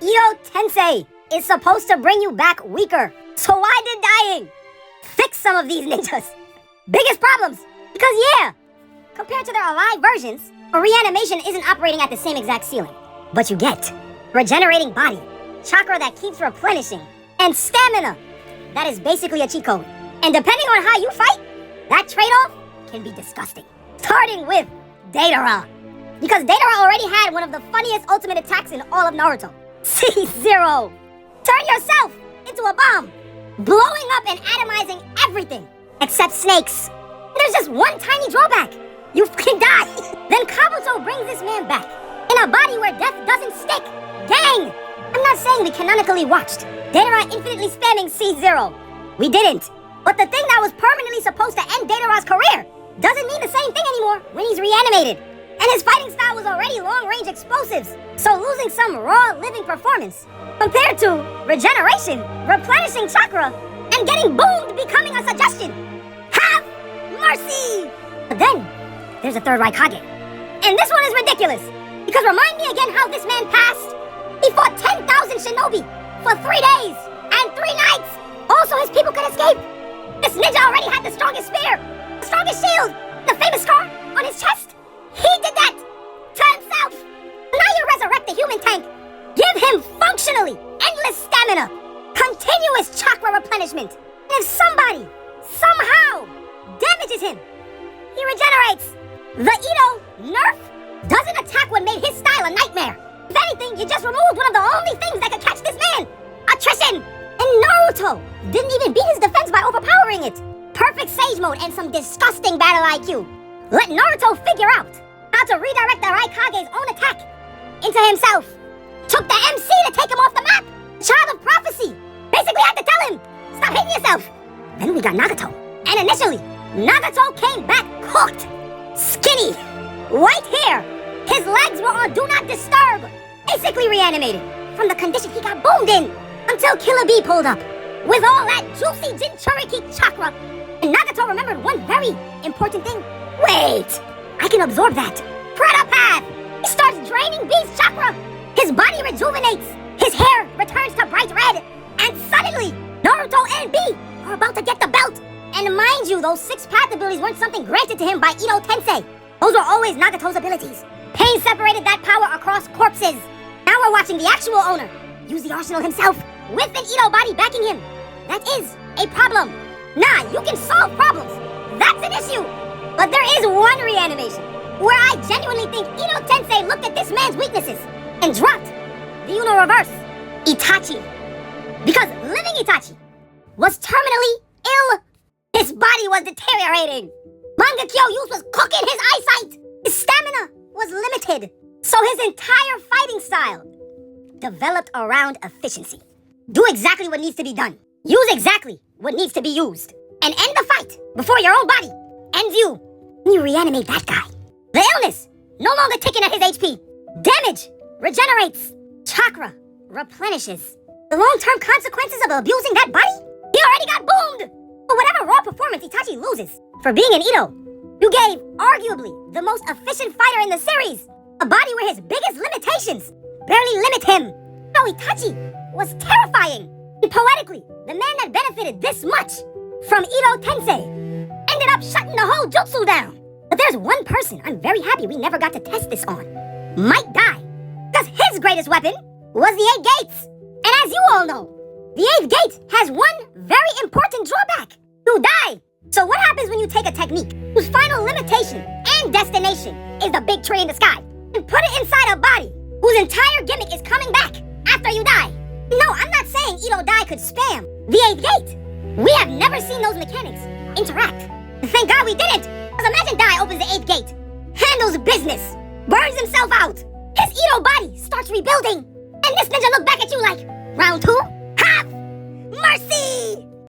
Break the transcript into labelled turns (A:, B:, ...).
A: Ito Tensei is supposed to bring you back weaker. So why did dying? Fix some of these ninjas. Biggest problems. Because yeah, compared to their alive versions, a reanimation isn't operating at the same exact ceiling. But you get regenerating body, chakra that keeps replenishing, and stamina. That is basically a cheat code. And depending on how you fight, that trade-off can be disgusting. Starting with Datara. Because Datara already had one of the funniest ultimate attacks in all of Naruto. C0. Turn yourself into a bomb, blowing up and atomizing everything except snakes. There's just one tiny drawback. You fucking die. Then Kabuto brings this man back in a body where death doesn't stick. Gang! I'm not saying we canonically watched Datara infinitely spamming C0. We didn't. But the thing that was permanently supposed to end Datara's career doesn't mean the same thing anymore when he's reanimated. And his fighting style was already long-range explosives, so losing some raw living performance compared to regeneration, replenishing chakra, and getting boomed becoming a suggestion. Have mercy! But then, there's a third Raikage. And this one is ridiculous, because remind me again how this man passed. He fought 10,000 shinobi for 3 days and 3 nights. Also, his people could escape. This ninja already had the strongest spear, the strongest shield, the famous scar on his chest. He did that to himself. Now you resurrect the human tank. Give him functionally endless stamina, continuous chakra replenishment. And if somebody, somehow, damages him, he regenerates. The Ito nerf doesn't attack what made his style a nightmare. If anything, you just removed one of the only things that could catch this man. Attrition. And Naruto didn't even beat his defense by overpowering it. Perfect Sage Mode and some disgusting battle IQ. Let Naruto figure out how to redirect the Raikage's own attack into himself. Took the MC to take him off the map. Child of prophecy. Basically had to tell him, stop hitting yourself. Then we got Nagato. And initially, Nagato came back cooked. Skinny. White hair. His legs were on Do Not Disturb. Basically reanimated from the condition he got boomed in. Until Killer Bee pulled up with all that juicy Jinchuriki chakra. And Nagato remembered one very important thing. Wait, I can absorb that. Predator Path! He starts draining Bee's chakra. His body rejuvenates. His hair returns to bright red. And suddenly, Naruto and Bee are about to get the belt. And mind you, those 6 path abilities weren't something granted to him by Ito Tensei. Those were always Nagato's abilities. Pain separated that power across corpses. Now we're watching the actual owner use the arsenal himself with an Ito body backing him. That is a problem. Nah, you can solve problems. That's an issue. But there is one reanimation where I genuinely think Ito Tensei looked at this man's weaknesses and dropped the Uno reverse, Itachi. Because living Itachi was terminally ill. His body was deteriorating. Mangekyo use was cooking his eyesight. His stamina was limited. So his entire fighting style developed around efficiency. Do exactly what needs to be done. Use exactly what needs to be used. And end the fight before your own body ends you. You reanimate that guy. The illness no longer ticking at his HP. Damage regenerates. Chakra replenishes. The long-term consequences of abusing that body? He already got boomed. But whatever raw performance Itachi loses for being an Ito, you gave arguably the most efficient fighter in the series a body where his biggest limitations barely limit him. No, Itachi was terrifying. And poetically, the man that benefited this much from Ito Tensei ended up shutting the whole jutsu down. But there's one person I'm very happy we never got to test this on. Might die. Because his greatest weapon was the 8 gates. And as you all know, the 8th gate has one very important drawback. You die. So what happens when you take a technique whose final limitation and destination is the big tree in the sky and put it inside a body whose entire gimmick is coming back after you die? No, I'm not saying Ito Dai could spam the 8th gate. We have never seen those mechanics interact. Thank God we didn't. Because imagine Dai opens the 8th gate, handles business, burns himself out. His Ito body starts rebuilding. And this ninja look back at you like, round 2? Have mercy!